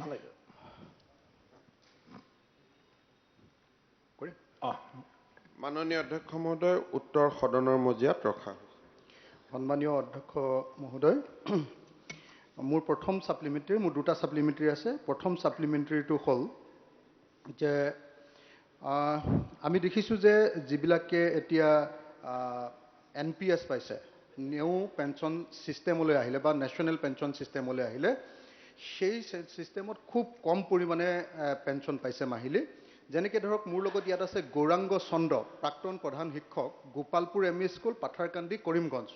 নালাগে মাননীয় অধ্যক্ষ মহোদয় উত্তৰ সদনৰ মজিয়াত ৰখা সন্মানীয় অধ্যক্ষ মহোদয় মোৰ প্ৰথম সাপ্লিমেণ্টাৰী মোৰ দুটা সাপ্লিমেণ্টাৰী আছে প্ৰথম সাপ্লিমেণ্টাৰীটো হ'ল যে আমি দেখিছোঁ যে যিবিলাকে এতিয়া NPS পাইছে নিউ পেনশন সিস্টেমলৈ আহিলে বা নেশ্যনেল পেনশন সিস্টেমলৈ আহিলে সেই সিস্টেমত খুব কম পৰিমাণে পেনশন পাইছে মাহিলী যেনেকৈ ধৰক মোৰ লগত ইয়াত আছে গৌৰাংগ চন্দ্ৰ প্ৰাক্তন প্ৰধান শিক্ষক গোপালপুৰ ME স্কুল পাথাৰকান্দি কৰিমগঞ্জ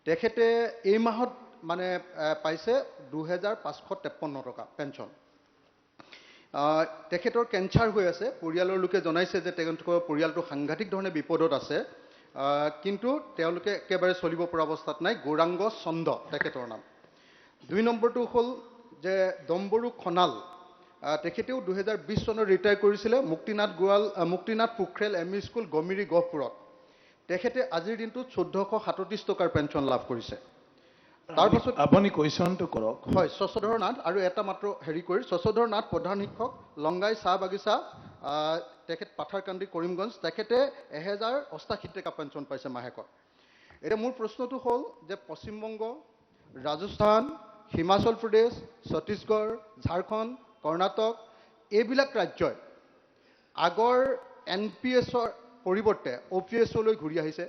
তেখেতে এই মাহত মানে পাইছে 2553 টকা পেনশন তেখেতৰ কেঞ্চাৰ হৈ আছে পৰিয়ালৰ লোকে জনাইছে যে তেওঁলোকৰ পৰিয়ালটো সাংঘাতিক ধৰণে বিপদত আছে কিন্তু তেওঁলোকে একেবাৰে চলিব পৰা অৱস্থাত নাই গৌৰাংগ চন্দ্ৰ তেখেতৰ নাম দুই নম্বৰটো হ'ল যে দম্বৰু খনাল তেখেতেও 2020 চনত ৰিটায়াৰ কৰিছিলে মুক্তিনাথ পুখৰেল ME স্কুল গমিৰি গহপুৰত তেখেতে আজিৰ দিনটোত 1437 টকাৰ পেনশন লাভ কৰিছে তাৰপাছত আপুনি কোৱেশ্যনটো কৰক হয় শশধৰ নাথ আৰু এটা মাত্ৰ হেৰি কৰি শশধৰ নাথ প্ৰধান শিক্ষক লংগাই চাহ বাগিচা তেখেত পাথাৰকান্দি কৰিমগঞ্জ তেখেতে 1088 টকা পেনশন পাইছে মাহেকত এতিয়া মোৰ প্ৰশ্নটো হ'ল যে পশ্চিমবংগ ৰাজস্থান হিমাচল প্ৰদেশ ছত্তীশগড় ঝাৰখণ্ড কৰ্ণাটক এইবিলাক ৰাজ্যই আগৰ NPSৰ পৰিৱৰ্তে OPSলৈ ঘূৰি আহিছে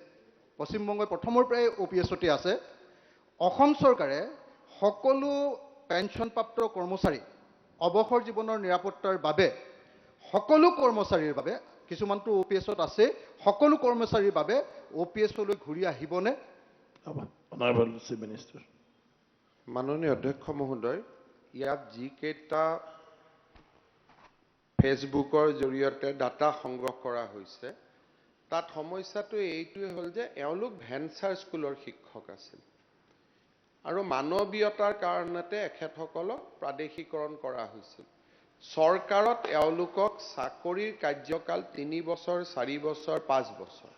পশ্চিমবংগই প্ৰথমৰ পৰাই OPSতে আছে অসম চৰকাৰে সকলো পেনশনপ্ৰাপ্ত কৰ্মচাৰী অৱসৰ জীৱনৰ নিৰাপত্তাৰ বাবে সকলো কৰ্মচাৰীৰ বাবে কিছুমানটো OPSত আছে সকলো কৰ্মচাৰীৰ বাবে OPSলৈ ঘূৰি আহিবনে অনাৰেবল চিফ মিনিষ্টাৰ মাননীয় অধ্যক্ষ মহোদয় ইয়াত যিকেইটা ফেচবুকৰ জৰিয়তে ডাটা সংগ্ৰহ কৰা হৈছে তাত সমস্যাটো এইটোৱে হ'ল যে এওঁলোক ভেঞ্চাৰ স্কুলৰ শিক্ষক আছিল আৰু মানৱীয়তাৰ কাৰণতে এখেতসকলক প্ৰাদেশিকৰণ কৰা হৈছিল চৰকাৰত এওঁলোকক চাকৰিৰ কাৰ্যকাল 3 বছৰ 4 বছৰ 5 বছৰ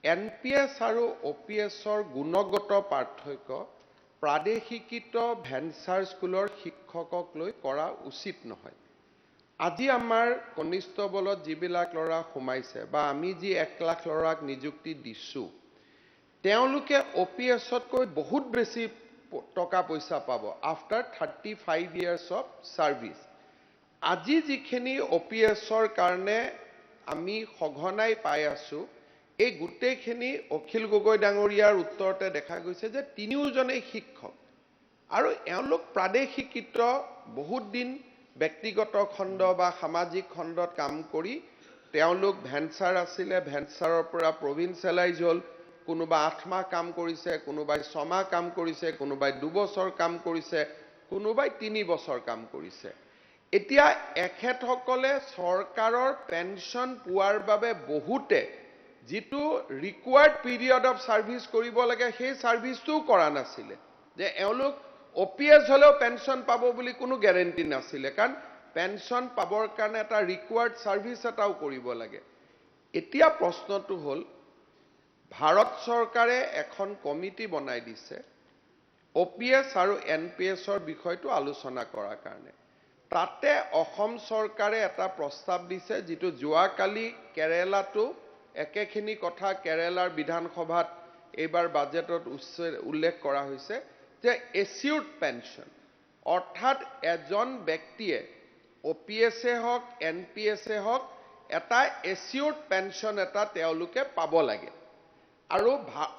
NPS আৰু OPSৰ গুণগত পাৰ্থক্য প্ৰাদেশিকিত ভেঞ্চাৰ স্কুলৰ শিক্ষকক লৈ কৰা উচিত নহয় আজি আমাৰ কনিষ্ঠ বলত যিবিলাক ল'ৰা সোমাইছে বা আমি যি 1 লাখ ল'ৰাক নিযুক্তি দিছোঁ তেওঁলোকে OPSতকৈ বহুত বেছি টকা পইচা পাব আফটাৰ 35 years of service আজি যিখিনি OPSৰ কাৰণে আমি সঘনাই পাই আছোঁ এই গোটেইখিনি অখিল গগৈ ডাঙৰীয়াৰ উত্তৰতে দেখা গৈছে যে তিনিওজনেই শিক্ষক আৰু এওঁলোক প্ৰাদেশিকিত বহুত দিন ব্যক্তিগত খণ্ড বা সামাজিক খণ্ডত কাম কৰি তেওঁলোক ভেঞ্চাৰ আছিলে ভেঞ্চাৰৰ পৰা প্ৰভিন্সিয়েলাইজ হ'ল কোনোবা 8 মাহ কাম কৰিছে কোনোবাই 6 মাহ কাম কৰিছে কোনোবাই 2 বছৰ কাম কৰিছে কোনোবাই 3 বছৰ কাম কৰিছে এতিয়া এখেতসকলে চৰকাৰৰ পেনশন পোৱাৰ বাবে বহুতে যিটো ৰিকোয়াৰ্ড পিৰিয়ড অফ সাৰ্ভিস কৰিব লাগে সেই সাৰ্ভিসটো কৰা নাছিলে যে এওঁলোক OPS হলেও পেনশন পাব বুলি কোনো গ্যাৰান্টি নাছিলে কাৰণ পেনশন পাবৰ কাৰণে এটা ৰিকোয়াৰ্ড সাৰ্ভিস এটাও কৰিব লাগে এতিয়া প্ৰশ্নটো হ'ল ভাৰত চৰকাৰে এখন কমিটি বনাই দিছে OPS আৰু NPSৰ বিষয়টো আলোচনা কৰাৰ কাৰণে তাতে অসম চৰকাৰে এটা প্ৰস্তাৱ দিছে যেটো যোৱাকালি কেৰালাটো একেখিনি কথা কেৰালাৰ বিধানসভাত এইবাৰ বাজেটত উল্লেখ কৰা হৈছে যে এচিউৰ্ড পেনশন অৰ্থাৎ এজন ব্যক্তিয়ে OPS হওক NPS হওক এটা এচিউৰ্ড পেনশন এটা তেওঁলোকে পাব লাগে আৰু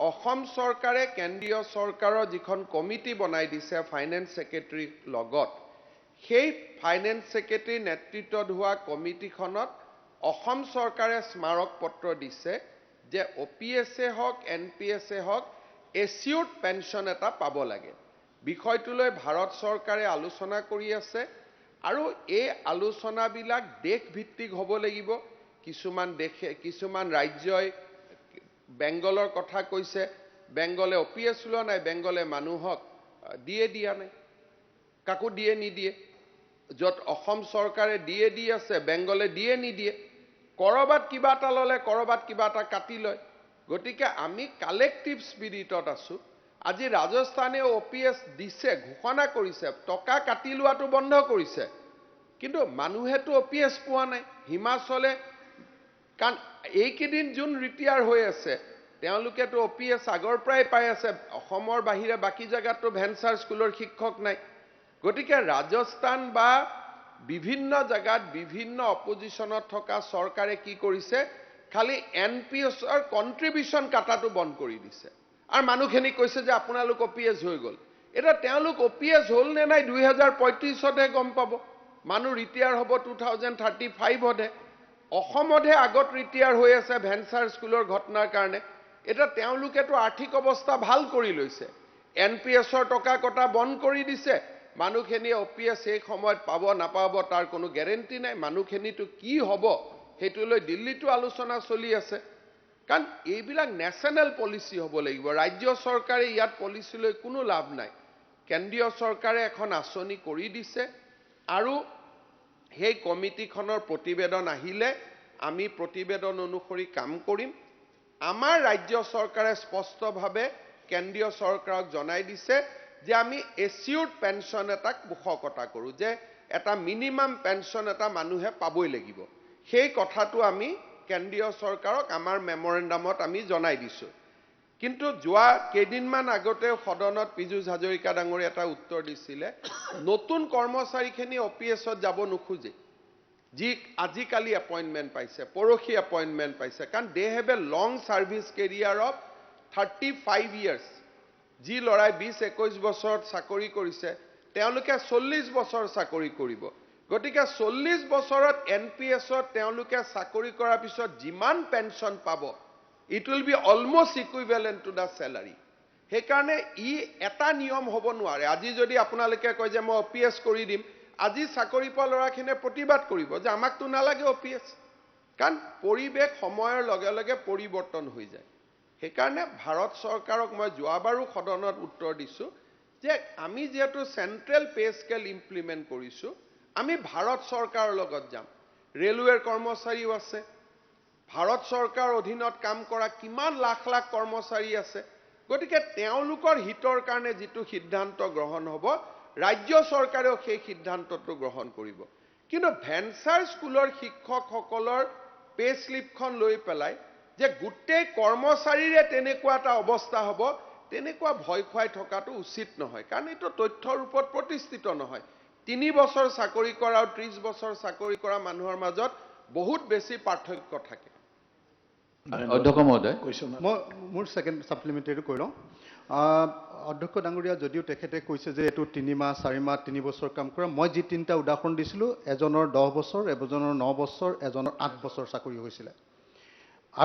অসম চৰকাৰে কেন্দ্ৰীয় চৰকাৰৰ যিখন কমিটি বনাই দিছে ফাইনেন্স সেক্ৰেটাৰী লগত সেই ফাইনেন্স সেক্ৰেটাৰী নেতৃত্বত হোৱা কমিটিখনত অসম চৰকাৰে স্মাৰক পত্ৰ দিছে যে OPS হওক NPS হওক এচিউৰ্ড পেনশন এটা পাব লাগে বিষয়টোলৈ ভাৰত চৰকাৰে আলোচনা কৰি আছে আৰু এই আলোচনাবিলাক দেশ ভিত্তিক হ'ব লাগিব কিছুমান ৰাজ্যই বেংগলৰ কথা কৈছে বেংগলে OPS লোৱা নাই বেংগলে মানুহক দিয়া নাই কাকো দিয়ে নিদিয়ে যত অসম চৰকাৰে দি আছে বেংগলে দিয়ে নিদিয়ে কৰবাত কিবা এটা ললে কৰবাত কিবা এটা কাটি লয় গতিকে আমি কালেক্টিভ স্পিৰিটত আছো আজি ৰাজস্থানে OPS দিছে, ঘোষণা কৰিছে, টকা কাটি লোৱাটো বন্ধ কৰিছে, কিন্তু মানুহেতো OPS পোৱা নাই। হিমাচলে কাৰণ এইকেইদিন যোন ৰিটায়াৰ হৈ আছে তেওঁলোকেতো OPS আগৰ পৰাই পাই আছে। অসমৰ বাহিৰে বাকী জায়গাতো ভেঞ্চাৰ স্কুলৰ শিক্ষক নাই। গতিকে ৰাজস্থান বা বিভিন্ন জায়গাত বিভিন্ন অপজিশনত থকা চৰকাৰে কি কৰিছে, খালি NPSৰ কন্ট্ৰিবিউশন কাটাটো বন্ধ কৰি দিছে। আৰু মানুহখিনি কৈছে যে আপোনালোক OPS হৈ গ'ল। এটা তেওঁলোক OPS হ'ল নে নাই 2035তে গম পাব। মানুহ ৰিটায়াৰ হ'ব 2035তে। অসমতহে আগত ৰিটায়াৰ হৈ আছে ভেঞ্চাৰ স্কুলৰ ঘটনাৰ কাৰণে। এটা তেওঁলোকেতো আৰ্থিক অৱস্থা ভাল কৰি লৈছে, NPSৰ টকা কটা বন্ধ কৰি দিছে। মানুহখিনি OPS এই সময়ত পাব নাপাব তাৰ কোনো গ্যাৰেণ্টি নাই। মানুহখিনিতো কি হ'ব সেইটো লৈ দিল্লীতো আলোচনা চলি আছে। কাৰণ এইবিলাক নেশ্যনেল পলিচি হ'ব লাগিব। ৰাজ্য চৰকাৰে ইয়াত পলিচি লৈ কোনো লাভ নাই। কেন্দ্ৰীয় চৰকাৰে এখন আঁচনি কৰি দিছে আৰু সেই কমিটিখনৰ প্ৰতিবেদন আহিলে আমি প্ৰতিবেদন অনুসৰি কাম কৰিম। আমাৰ ৰাজ্য চৰকাৰে স্পষ্টভাৱে কেন্দ্ৰীয় চৰকাৰক জনাই দিছে যে আমি এচিউৰ্ড পেনশ্যন এটাক মুখকতা কৰোঁ, যে এটা মিনিমাম পেনশ্যন এটা মানুহে পাবই লাগিব। সেই কথাটো আমি কেন্দ্ৰীয় চৰকাৰক আমাৰ মেমৰেণ্ডামত আমি জনাই দিছোঁ। কিন্তু যোৱা কেইদিনমান আগতে সদনত পীযুষ হাজৰিকা ডাঙৰীয়া এটা উত্তৰ দিছিলে, নতুন কৰ্মচাৰীখিনি OPSত যাব নোখোজে, যি আজিকালি এপইণ্টমেণ্ট পাইছে, পৰহি এপইণ্টমেণ্ট পাইছে। কাৰণ they have a long service career of 35 years। যি ল'ৰাই 20-21 বছৰত চাকৰি কৰিছে তেওঁলোকে 40 বছৰ চাকৰি কৰিব। গতিকে 40 বছৰত NPSত তেওঁলোকে চাকৰি কৰাৰ পিছত যিমান পেনশ্যন পাব, it will be almost equivalent to the salary. সেইকাৰণে এটা নিয়ম হ'ব নোৱাৰে। আজি যদি আপোনালোকে কয় যে মই OPS কৰি দিম, আজি চাকৰি পোৱা ল'ৰাখিনিয়ে প্ৰতিবাদ কৰিব যে আমাকতো নালাগে OPS। কাৰণ পৰিৱেশ সময়ৰ লগে লগে পৰিৱৰ্তন হৈ যায়। সেইকাৰণে ভাৰত চৰকাৰক মই যোৱাবাৰো সদনত উত্তৰ দিছোঁ যে আমি যেহেতু চেন্ট্ৰেল পে স্কেল ইমপ্লিমেণ্ট কৰিছোঁ, আমি ভাৰত চৰকাৰৰ লগত যাম। ৰেলৱেৰ কৰ্মচাৰীও আছে, ভাৰত চৰকাৰৰ অধীনত কাম কৰা কিমান লাখ লাখ কৰ্মচাৰী আছে। গতিকে তেওঁলোকৰ হিতৰ কাৰণে যিটো সিদ্ধান্ত গ্ৰহণ হ'ব, ৰাজ্য চৰকাৰেও সেই সিদ্ধান্তটো গ্ৰহণ কৰিব। কিন্তু ভেঞ্চাৰ স্কুলৰ শিক্ষকসকলৰ পে স্লিপখন লৈ পেলাই যে গোটেই কৰ্মচাৰীৰে তেনেকুৱা এটা অৱস্থা হ'ব, তেনেকুৱা ভয় খুৱাই থকাটো উচিত নহয়। কাৰণ এইটো তথ্যৰ ৰূপত প্ৰতিষ্ঠিত নহয়। 3 বছৰ চাকৰি কৰা আৰু 30 বছৰ চাকৰি কৰা মানুহৰ মাজত বহুত বেছি পাৰ্থক্য থাকে। অধ্যক্ষ মহোদয়, Question. মই মোৰ ছেকেণ্ড ছাপ্লিমেণ্টেৰীটো কৈ লওঁ। অধ্যক্ষ ডাঙৰীয়া যদিও তেখেতে কৈছে যে এইটো 3 মাহ 4 মাহ 3 বছৰ কাম কৰা, মই যি 3টা উদাহৰণ দিছিলোঁ, এজনৰ 10 বছৰ, এজনৰ 9 বছৰ, এজনৰ 8 বছৰ চাকৰি হৈছিলে।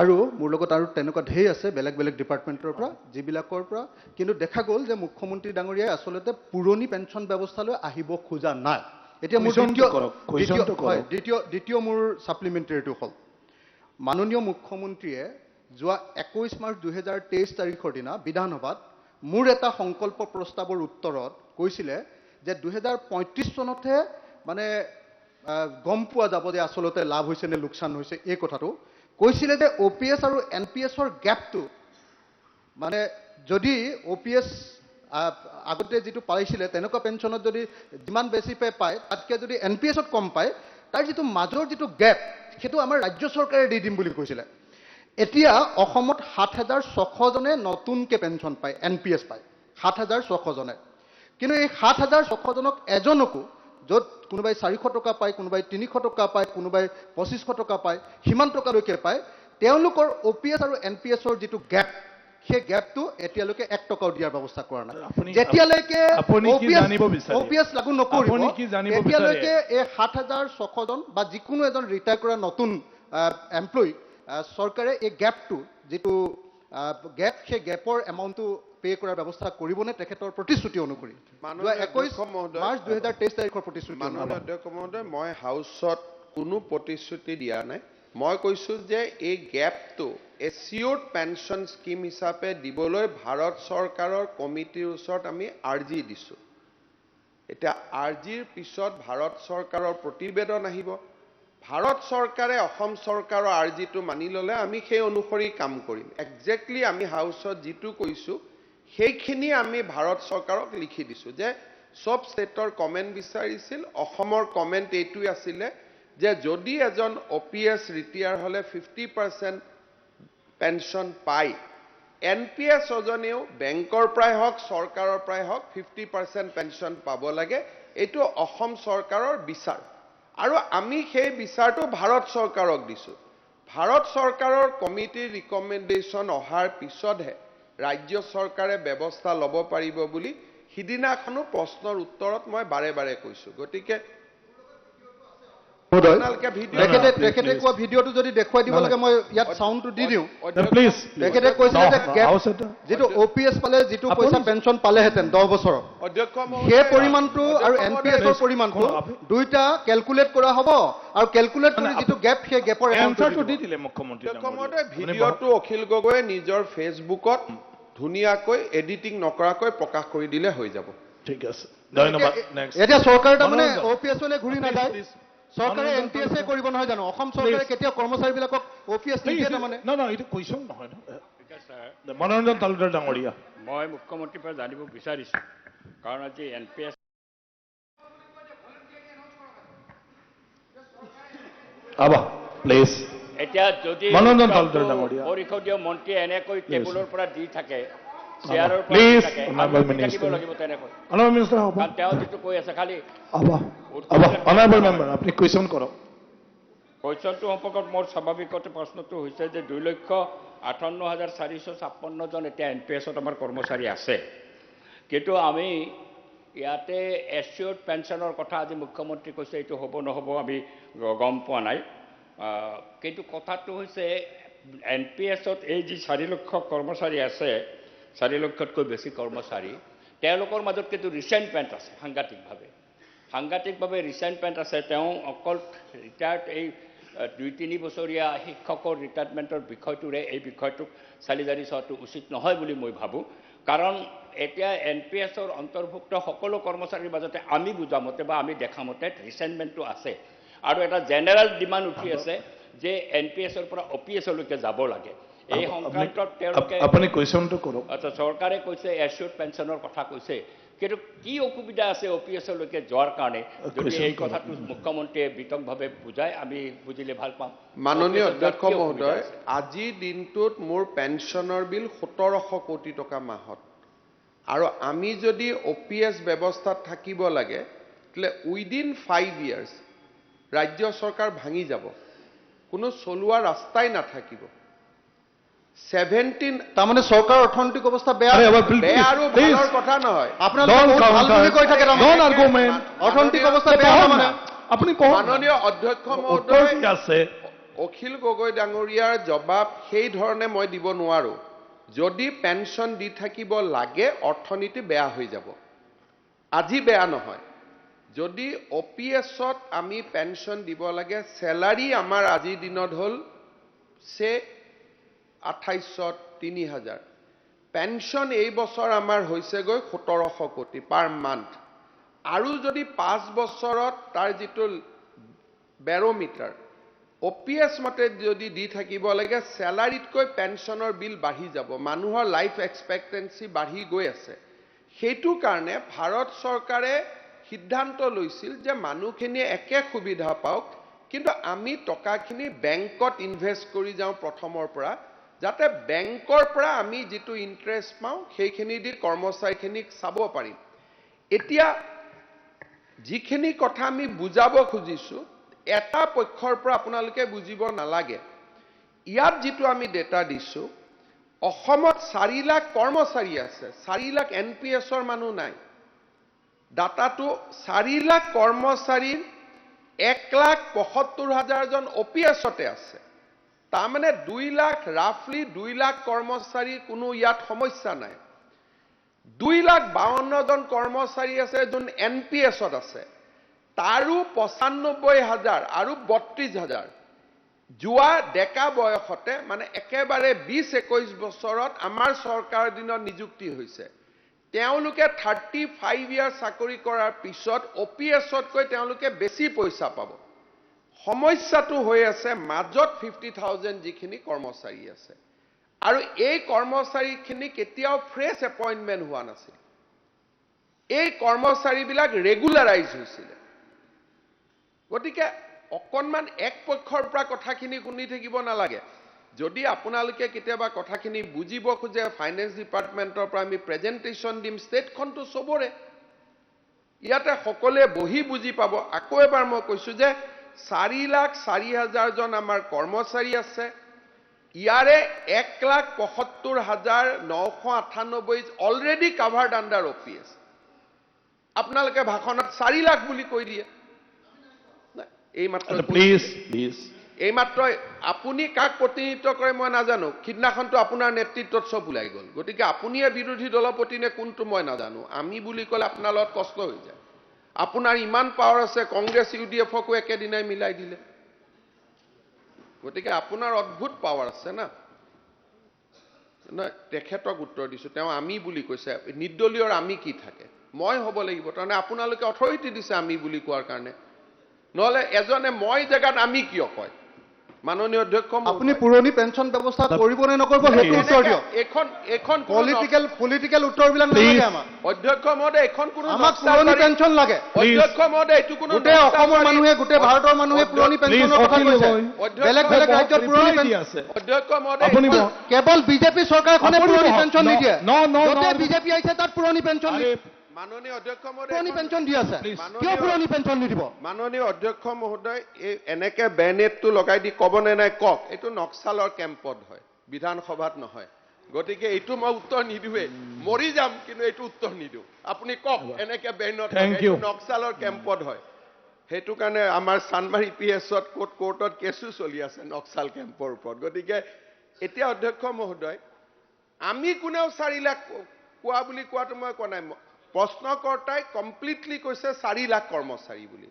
আৰু মোৰ লগত আৰু তেনেকুৱা ঢেৰ আছে বেলেগ বেলেগ ডিপাৰ্টমেণ্টৰ পৰা, যিবিলাকৰ পৰা কিন্তু দেখা গ'ল যে মুখ্যমন্ত্ৰী ডাঙৰীয়াই আচলতে পুৰণি পেঞ্চন ব্যৱস্থালৈ আহিব খোজা নাই। এতিয়া মোৰ দ্বিতীয় মোৰ ছাপ্লিমেণ্টেৰীটো হ'ল, মাননীয় মুখ্যমন্ত্ৰীয়ে যোৱা 21 মাৰ্চ 2023 তাৰিখৰ দিনা বিধানসভাত মোৰ এটা সংকল্প প্ৰস্তাৱৰ উত্তৰত কৈছিলে যে 2035 চনতহে মানে গম পোৱা যাব যে আচলতে লাভ হৈছে নে লোকচান হৈছে। এই কথাটো কৈছিলে যে OPS আৰু NPSৰ গেপটো, মানে যদি OPS আগতে যিটো পাইছিলে তেনেকুৱা পেঞ্চনত যদি যিমান বেছি পায় তাতকৈ যদি NPSত কম পায়, তাৰ যিটো মাজৰ যিটো গেপ সেইটো আমাৰ ৰাজ্য চৰকাৰে দি দিম বুলি কৈছিলে। এতিয়া অসমত 7,600জনে নতুনকৈ পেঞ্চন পায়, NPS পায় 7,600জনে। কিন্তু এই 7,600জনক এজনকো, য'ত কোনোবাই 400 টকা পায়, কোনোবাই 300 টকা পায়, কোনোবাই 2500 টকা পায়, সিমান টকালৈকে পায়, তেওঁলোকৰ OPS আৰু NPSৰ যিটো গেপ, সেই গেপটো এতিয়ালৈকে 1 টকাও দিয়াৰ ব্যৱস্থা কৰা নাই। যেতিয়ালৈকে OPS লাগু নকৰিব, এতিয়ালৈকে এই 7,600জন বা যিকোনো এজন ৰিটায়াৰ কৰা নতুন এমপ্লয়ী চৰকাৰে এই গেপটো যিটো গেপ, সেই গেপৰ এমাউণ্টটো পে কৰাৰ ব্যৱস্থা কৰিবনে তেখেতৰ প্ৰতিশ্ৰুতি অনুসৰি? 21 মাৰ্চ 2023 তাৰিখৰ প্ৰতিশ্ৰুতি। মাননীয় অধ্যক্ষ মহোদয়, মই হাউচত কোনো প্ৰতিশ্ৰুতি দিয়া নাই। মই কৈছোঁ যে এই গেপটো এচিউৰ্ড পেনশ্যন স্কিম হিচাপে দিবলৈ ভাৰত চৰকাৰৰ কমিটিৰ ওচৰত আমি আৰ্জি দিছোঁ। এতিয়া আৰ্জিৰ পিছত ভাৰত চৰকাৰৰ প্ৰতিবেদন আহিব। ভাৰত চৰকাৰে অসম চৰকাৰৰ আৰ্জিটো মানি ল'লে আমি সেই অনুসৰি কাম কৰিম। একজেক্টলি আমি হাউচত যিটো কৈছোঁ সেইখিনি আমি ভাৰত চৰকাৰক লিখি দিছোঁ যে সব ষ্টেটৰ কমেণ্ট বিচাৰিছিল অসমৰ কমেণ্ট এইটোৱে আছিলে যে যদি এজন OPS ৰিটায়াৰ হ'লে 50% পেনশ্যন পায় NPS এজনেও বেংকৰ পৰাই হওক চৰকাৰৰ পৰাই হওক 50% পেনশ্যন পাব লাগে এইটো অসম চৰকাৰৰ বিচাৰ আৰু আমি সেই বিচাৰটো ভাৰত চৰকাৰক দিছোঁ ভাৰত চৰকাৰৰ কমিটিৰ ৰিকমেণ্ডেশ্যন অহাৰ পিছতহে ৰাজ্য চৰকাৰে ব্যৱস্থা ল'ব পাৰিব বুলি সিদিনাখনো প্ৰশ্নৰ উত্তৰত মই বাৰে বাৰে কৈছোঁ গতিকে আপোনালোকে ভিডিঅ' তেখেতে কোৱা ভিডিঅ'টো যদি দেখুৱাই দিব লাগে মই ইয়াত চাউণ্ডটো দি দিওঁ প্লিজ তেখেতে কৈছিলে যে হাউচ এটা যেটো OPS পালে যেটো পইচা পেনশন পালেহেঁতেন 10 বছৰত অধ্যক্ষ সেই পৰিমাণটো আৰু NPS ৰ পৰিমাণটো দুইটা ক্যালকুলেট কৰা হ'ব আৰু ক্যালকুলেট কৰি যেটো গ্যাপ সেই গ্যাপৰ এনসাৰটো দি দিলে মুখ্যমন্ত্ৰী অধ্যক্ষমহোদয় ভিডিঅ'টো অখিল গগৈয়ে নিজৰ ফেচবুকত ধুনীয়াকৈ এডিটিং নকৰাকৈ প্ৰকাশ কৰি দিলে হৈ যাব ঠিক আছে ধন্যবাদ নেক্সট এতিয়া চৰকাৰ তাৰমানে OPS লৈ ঘূৰি নাযায় চৰকাৰে NPS এ কৰিব নহয় জানো অসম চৰকাৰে কেতিয়া কৰ্মচাৰীবিলাকক OPS নিদিয়ে তাৰমানে না এইটো কুৱেশ্যন নহয় মনোৰঞ্জন তালুকদাৰ ডাঙৰীয়া মই মুখ্যমন্ত্ৰীৰ পৰা জানিব বিচাৰিছোঁ কাৰণ আজি NPS আবা প্লিজ এতিয়া যদি মনোৰঞ্জন তালুকদাৰ ডাঙৰীয়া পৰিষদীয় মন্ত্ৰীয়ে এনেকৈ টেবুলৰ পৰা দি থাকে চেয়াৰৰ পৰা প্লিজ দি থাকে অনাৰেবল আমি থাকিব মিনিষ্টাৰ লাগিব তেনেকৈ অনাৰেবল মিনিষ্টাৰ হ'ব কাৰণ তেওঁ যিটো কৈ আছে খালি আবা অনাৰেবল মেম্বাৰ আপুনি কুৱেশ্যন কৰক কুৱেশ্যনটো সম্পৰ্কত মোৰ স্বাভাৱিকতে প্ৰশ্নটো হৈছে যে 2,58,456 জন এতিয়া NPSত আমাৰ কৰ্মচাৰী আছে কিন্তু আমি ইয়াতে এছিয়ৰ্ড পেঞ্চনৰ কথা আজি মুখ্যমন্ত্ৰী কৈছে এইটো হ'ব নহ'ব আমি গম পোৱা নাই কিন্তু কথাটো হৈছে NPSত এই যি 4 লক্ষ কৰ্মচাৰী আছে 4 লক্ষতকৈ বেছি কৰ্মচাৰী তেওঁলোকৰ মাজত কিন্তু ৰিচেণ্টমেণ্ট আছে সাংঘাতিকভাৱে ৰিচেণ্টমেণ্ট আছে তেওঁ অকল ৰিটায়াৰ্ড এই 2-3 বছৰীয়া শিক্ষকৰ ৰিটায়াৰমেণ্টৰ বিষয়টোৰে এই বিষয়টোক চালিজাৰি চোৱাটো উচিত নহয় বুলি মই ভাবোঁ কাৰণ এতিয়া NPSৰ অন্তৰ্ভুক্ত সকলো কৰ্মচাৰীৰ মাজতে আমি বুজা মতে বা আমি দেখা মতে ৰিচেণ্টমেণ্টটো আছে আৰু এটা জেনেৰেল ডিমাণ্ড উঠি আছে যে NPSৰ পৰা OPSলৈকে যাব লাগে এই সংক্ৰান্তত তেওঁলোকে আপুনি কুৱেশ্যনটো কৰক আচ্ছা চৰকাৰে কৈছে এছিয়ৰ্ড পেঞ্চনৰ কথা কৈছে কিন্তু কি অসুবিধা আছে OPSলৈকে যোৱাৰ কাৰণে যদি এই কথাটো মুখ্যমন্ত্ৰীয়ে বিতংভাৱে বুজায় আমি বুজিলে ভাল পাম মাননীয় অধ্যক্ষ মহোদয় আজি দিনটোত মোৰ পেঞ্চনৰ বিল 1700 কোটি টকা মাহত আৰু আমি যদি OPS ব্যৱস্থাত থাকিব লাগে তেলে উইদিন 5 ইয়াৰ্স ৰাজ্য চৰকাৰ ভাঙি যাব কোনো চলোৱা ৰাস্তাই নাথাকিব 17 তাৰমানে চৰকাৰ অৰ্থনৈতিক অৱস্থা বেয়া বেয়া আৰু ভালৰ কথা নহয় আপোনালোকে ভাল বুলি কৈ থাকে নন আৰ্গুমেণ্ট অৰ্থনৈতিক অৱস্থা বেয়া মানে আপুনি কওক মাননীয় অধ্যক্ষ উত্তৰ মহোদয় কি আছে অখিল গগৈ ডাঙৰীয়াৰ জবাব সেই ধৰণে মই দিব নোৱাৰো যদি পেনশন দি থাকিব লাগে অৰ্থনীতি বেয়া হৈ যাব আজি বেয়া নহয় যদি OPSত আমি পেনশন দিব লাগে স্যালাৰি আমাৰ আজি দিনত হল সে 2800 3000 পেনশন এই বছৰ আমাৰ হৈছে গৈ 1700 কোটি পাৰ মান্থ আৰু যদি 5 বছৰত তাৰ যিটো বেৰোমিটাৰ OPS মতে যদি দি থাকিব লাগে স্যালাৰিতকৈ পেনশনৰ বিল বাঢ়ি যাব মানুহৰ লাইফ এক্সপেক্টেন্সি বাঢ়ি গৈ আছে সেইটো কাৰণে ভাৰত চৰকাৰে সিদ্ধান্ত লৈছিল যে মানুহখিনি একে সুবিধা পাওক কিন্তু আমি টকাখিনি বেংকত ইনভেস্ট কৰি যাওঁ প্ৰথমৰ পৰা যাতে বেংকৰ পৰা আমি যেটো ইন্টাৰেষ্ট পাওঁ সেইখিনি দি কৰ্মচাৰীখিনিক চাব পাৰিম এতিয়া যিখিনি কথা আমি বুজাব খুজিছো এটা পক্ষৰ পৰা আপোনালোকে বুজিব নালাগে ইয়াত যেটো আমি ডেটা দিছো অসমত 4 লাখ কৰ্মচাৰী আছে 4 লাখ NPSৰ মানুহ নাই ডাটাটো 4 লাখ কৰ্মচাৰীৰ 1,75,000 জন OPSতে আছে তাৰমানে 2 লাখ ৰাফলি 2 লাখ কৰ্মচাৰীৰ কোনো ইয়াত সমস্যা নাই 2,52,000 জন কৰ্মচাৰী আছে যোন NPSত আছে তাৰো 95,000 আৰু 32,000 জুৱা ডেকা বয়সতে মানে একেবাৰে 20-21 বছৰত আমাৰ চৰকাৰৰ দিনত নিযুক্তি হৈছে তেওঁলোকে 35 ইয়াৰ চাকৰি কৰাৰ পিছত OPSতকৈ তেওঁলোকে বেছি পইচা পাব সমস্যাটো হৈ আছে মাজত 50,000 যিখিনি কৰ্মচাৰী আছে আৰু এই কৰ্মচাৰীখিনি কেতিয়াও ফ্ৰেছ এপইণ্টমেণ্ট হোৱা নাছিল এই কৰ্মচাৰীবিলাক ৰেগুলাৰাইজ হৈছিলে গতিকে অকণমান এক পক্ষৰ পৰা কথাখিনি শুনি থাকিব নালাগে যদি আপোনালোকে কেতিয়াবা কথাখিনি বুজিব খোজে ফাইনেন্স ডিপাৰ্টমেণ্টৰ পৰা আমি প্ৰেজেণ্টেশ্যন দিম ষ্টেটখনটো চবৰে ইয়াতে সকলোৱে বহি বুজি পাব আকৌ এবাৰ মই কৈছোঁ যে 4,04,000 জন আমাৰ কৰ্মচাৰী আছে ইয়াৰে 1,75,998 অলৰেডি কাভাৰ্ড আণ্ডাৰ OPS আপোনালোকে ভাষণত 4 লাখ বুলি কৈ দিয়ে এই মাত্ৰ প্লিজ এই মাত্ৰ আপুনি কাক প্ৰতিনিধিত্ব কৰে মই নাজানো সিদিনাখনটো আপোনাৰ নেতৃত্বত চব ওলাই গ'ল গতিকে আপুনিয়ে বিৰোধী দলপতি নে কোনটো মই নাজানো আমি বুলি ক'লে আপোনাৰ লগত কষ্ট হৈ যায় আপোনাৰ ইমান পাৱাৰ আছে কংগ্ৰেছ UDFকো একেদিনাই মিলাই দিলে গতিকে আপোনাৰ অদ্ভুত পাৱাৰ আছে না তেখেতক উত্তৰ দিছোঁ তেওঁ আমি বুলি কৈছে নিৰ্দলীয়ৰ আমি কি থাকে মই হ'ব লাগিব তাৰমানে আপোনালোকে অথৰিটি দিছে আমি বুলি কোৱাৰ কাৰণে নহ'লে এজনে মই জেগাত আমি কিয় কয় মাননীয় অধ্যক্ষ আপুনি পুৰণি পেঞ্চন ব্যৱস্থা কৰিব নে নকৰিব সেইটো উত্তৰ দিয়ক এখন পলিটিকেল উত্তৰবিলাক নালাগে আমাক অধ্যক্ষ মহোদয় এখন কোনো আমাক পুৰণি পেঞ্চন লাগে অধ্যক্ষ মহোদয় এইটো কোনো গোটেই অসমৰ মানুহে গোটেই ভাৰতৰ মানুহে পুৰণি পেঞ্চনৰ কথা কৈছে বেলেগ বেলেগ ৰাজ্যত পুৰণি পেঞ্চন অধ্যক্ষ মহোদয় কেৱল বিজেপি চৰকাৰখনে পুৰণি পেঞ্চন নিদিয়ে য'তে বিজেপি আহিছে তাত পুৰণি পেঞ্চন মাননীয় অধ্যক্ষ মহোদয় পুৰণি পেঞ্চন দি আছে কিয় পুৰণি পেঞ্চন নিদিব মাননীয় অধ্যক্ষ মহোদয় এই এনেকে বেনেটটো লগাই দি ক'বনে নাই কওক এইটো নক্সালৰ কেম্পত হয় বিধানসভাত নহয় গতিকে এইটো মই উত্তৰ নিদিওঁৱে মৰি যাম কিন্তু এইটো উত্তৰ নিদিওঁ আপুনি কওক এনেকে বেনত নক্সালৰ কেম্পত হয় সেইটো কাৰণে আমাৰ চানমাৰী PSত কোৰ্টত কেছো চলি আছে নক্সাল কেম্পৰ ওপৰত গতিকে এতিয়া অধ্যক্ষ মহোদয় আমি কোনেও 4 লাখ কোৱা বুলি কোৱাটো মই কোৱা নাই প্ৰশ্নকৰ্তাই কমপ্লিটলি কৈছে 4 লাখ কৰ্মচাৰী বুলি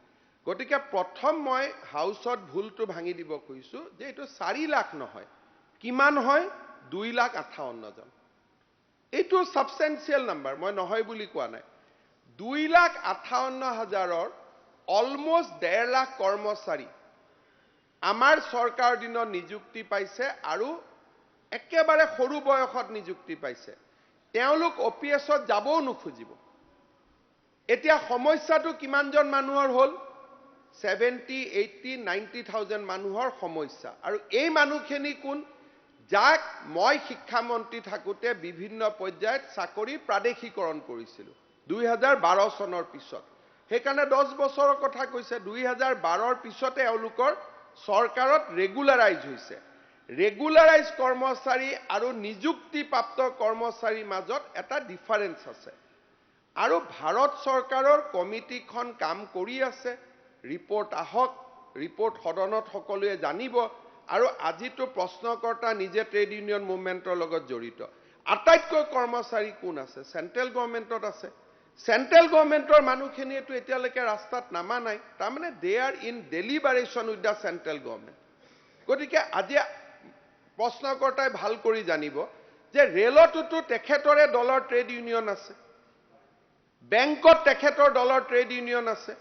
গতিকে প্ৰথম মই হাউচত ভুলটো ভাঙি দিব খুজিছোঁ যে এইটো 4 লাখ নহয় কিমান হয় 2,58,000 জন এইটো সাবস্টেন্সিয়েল নাম্বাৰ মই নহয় বুলি কোৱা নাই 2,58,000ৰ অলমোষ্ট 1.5 লাখ কৰ্মচাৰী আমাৰ চৰকাৰ দিনত নিযুক্তি পাইছে আৰু একেবাৰে সৰু বয়সত নিযুক্তি পাইছে তেওঁলোক OPSত যাবও নোখোজিব এতিয়া সমস্যাটো কিমানজন মানুহৰ হ'ল 70, 80, 90,000 মানুহৰ সমস্যা আৰু এই মানুহখিনি কোন যাক মই শিক্ষামন্ত্ৰী থাকোঁতে বিভিন্ন পৰ্যায়ত চাকৰি প্ৰাদেশিকৰণ কৰিছিলোঁ 2012 চনৰ পিছত সেইকাৰণে 10 বছৰৰ কথা কৈছে 2012ৰ পিছতে এওঁলোকৰ চৰকাৰত ৰেগুলাৰাইজ হৈছে ৰেগুলাৰাইজ কৰ্মচাৰী আৰু নিযুক্তিপ্ৰাপ্ত কৰ্মচাৰীৰ মাজত এটা ডিফাৰেন্স আছে আৰু ভাৰত চৰকাৰৰ কমিটিখন কাম কৰি আছে ৰিপৰ্ট আহক ৰিপৰ্ট সদনত সকলোৱে জানিব আৰু আজিতো প্ৰশ্নকৰ্তা নিজে ট্ৰেড ইউনিয়ন মুভমেণ্টৰ লগত জড়িত আটাইতকৈ কৰ্মচাৰী কোন আছে চেণ্ট্ৰেল গভৰ্ণমেণ্টত আছে চেণ্ট্ৰেল গভৰ্ণমেণ্টৰ মানুহখিনিয়েতো এতিয়ালৈকে ৰাস্তাত নামা নাই তাৰমানে they are in deliberation with the central government গতিকে আজি প্ৰশ্নকৰ্তাই ভাল কৰি জানিব যে ৰেলটোতো তেখেতৰে দলৰ ট্ৰেড ইউনিয়ন আছে বেংকত তেখেতৰ দলৰ ট্ৰেড ইউনিয়ন আছে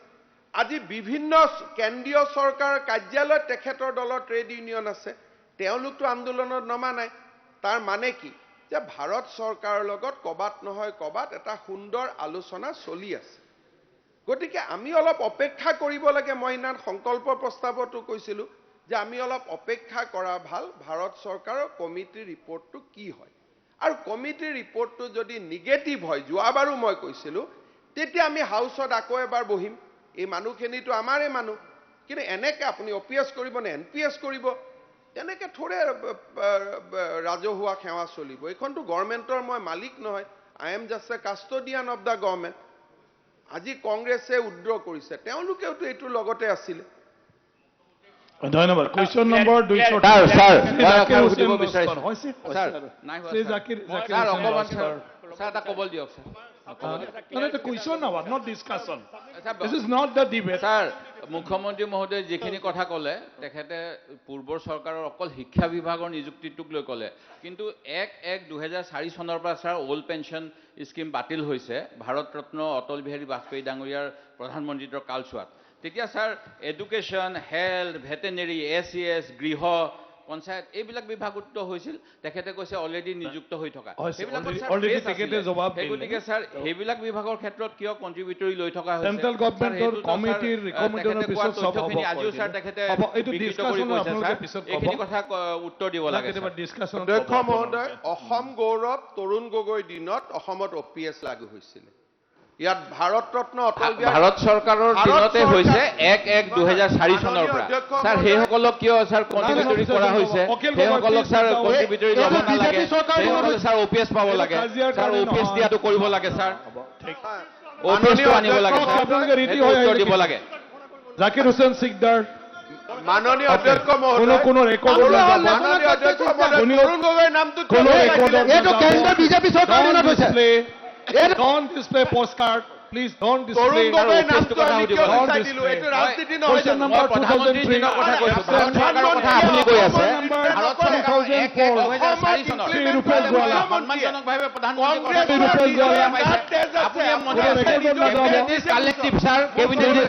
আজি বিভিন্ন কেন্দ্ৰীয় চৰকাৰৰ কাৰ্যালয়ত তেখেতৰ দলৰ ট্ৰেড ইউনিয়ন আছে তেওঁলোকতো আন্দোলনত নমা নাই তাৰ মানে কি যে ভাৰত চৰকাৰৰ লগত কবাত নহয় কবাত এটা সুন্দৰ আলোচনা চলি আছে গতিকে আমি অলপ অপেক্ষা কৰিব লাগে মই ইনান সংকল্প প্ৰস্তাৱতো কৈছিলোঁ যে আমি অলপ অপেক্ষা কৰা ভাল ভাৰত চৰকাৰৰ কমিটিৰ ৰিপৰ্টটো কি হয় আৰু কমিটিৰ ৰিপৰ্টটো যদি নিগেটিভ হয় যোৱাবাৰো মই কৈছিলোঁ তেতিয়া আমি হাউচত আকৌ এবাৰ বহিম এই মানুহখিনিতো আমাৰে মানুহ কিন্তু এনেকৈ আপুনি OPS কৰিব নে NPS কৰিব এনেকৈ থোৰে ৰাজহুৱা সেৱা চলিব এইখনতো গভৰ্ণমেণ্টৰ মই মালিক নহয় I am just A custodian of the government আজি কংগ্ৰেছে উদ্ৰ কৰিছে তেওঁলোকেওতো এইটোৰ লগতে আছিলে ধন্যবাদ কুৱেশ্যন নম্বৰ 2 মুখ্যমন্ত্ৰী মহোদয় যিখিনি কথা ক'লে তেখেতে পূৰ্বৰ চৰকাৰৰ অকল শিক্ষা বিভাগৰ নিযুক্তিটোক লৈ ক'লে কিন্তু 1/1/2004 চনৰ পৰা ছাৰ অল্ড পেঞ্চন স্কিম বাতিল হৈছে ভাৰত ৰত্ন অটল বিহাৰী বাজপেয়ী ডাঙৰীয়াৰ প্ৰধানমন্ত্ৰীত্বৰ কালচোৱাত তেতিয়া sir education health veterinary SES গৃহ পঞ্চায়ত এইবিলাক বিভাগত হৈছিল তেখেতে কৈছে অলৰেডি নিযুক্ত হৈ থকা হৈছে, সেইবিলাকত already- ছাৰ already trace তেখেতে আছিলে। জবাব সেই দিলে। গতিকে ছাৰ সেইবিলাক বিভাগৰ ক্ষেত্ৰত কিয় কণ্ট্ৰিবিউটৰী লৈ থকা হৈছে চেন্ট্ৰেল ছাৰ, গভৰ্ণমেণ্টৰ সেইটোতো ছাৰ, কমিটিৰ ৰিকমেণ্ডেশ্যনৰ তেখেতে পিছত কোৱা চব তথ্যখিনি হ'ব আজিও কৈ ছাৰ দিলে। তেখেতে হ'ব, এইটো বিকৃত কৰি discussion কৈছে আপোনালোকে ছাৰ পিছত ক'ব। এইখিনি কথা উত্তৰ দিব লাগে কেতিয়াবা ছাৰ। ডিছকাশ্যন অধ্যক্ষ মহোদয় অসম গৌৰৱ তৰুণ গগৈ দিনত অসমত OPS লাগু হৈছিলে ইয়াত ভাৰত ৰত্ন অটল বিহাৰী ভাৰত চৰকাৰৰ ভাৰত দিনতে চৰকাৰ- হৈছে 1/1/2004 চনৰ মাননীয় পৰা অধ্যক্ষ ছাৰ মহোদয়- সেইসকলক কিয় ছাৰ কণ্ট্ৰিবিউটৰী কৰা হৈছে অখিল গগৈ, সেইসকলক please sir sit down. Contributory এইটো ল'ব নালাগে BJP চৰকাৰ সেইসকলে ছাৰ OPS পাব এইটো লাগে কাজিয়াৰ ছাৰ কাৰণে OPS নহয়। দিয়াটো কৰিব লাগে ছাৰ ঠিক। OPS টো আনিব লাগে ছাৰ আপোনালোকে ৰীতি সেইটো হৈ উত্তৰ আহিলে দিব কি? লাগে জাকিৰ হুছেইন সিকদাৰ মাননীয় অধ্যক্ষ কোনো মহোদয় কোনো ৰেকৰ্ড মাননীয় অধ্যক্ষ মহোদয় তৰুণ গগৈৰ নামটো কিয় কোনো লাগিলে? ৰেকৰ্ডত এইটো কেন্দ্ৰীয় বিজেপি চৰকাৰৰ দিনত হৈছে। Don't display postcard. Please don't Tarun display. গগৈৰ OPS নামটো কথা আমি সুধিব কিয় লাগে। গুচাই দিলো এইটো ৰাজনীতি নহয় Question জানো? number মই প্ৰধানমন্ত্ৰীৰ দিনৰ কথা কৈছো ভাৰত চৰকাৰৰ কথা আপুনি কৈ আছে ভাৰত চৰকাৰৰ 1/1/2004 চনত শ্ৰী ৰূপেশ গোৱালা। সন্মানজনকভাৱে প্ৰধানমন্ত্ৰীৰ কথা কংগ্ৰেছৰ কৈছে। নিজৰ আপুনি তাত তেজ আছে। আপুনি মনে কোনো আছে ৰেকৰ্ডত নাযাব। Collective sir cabinet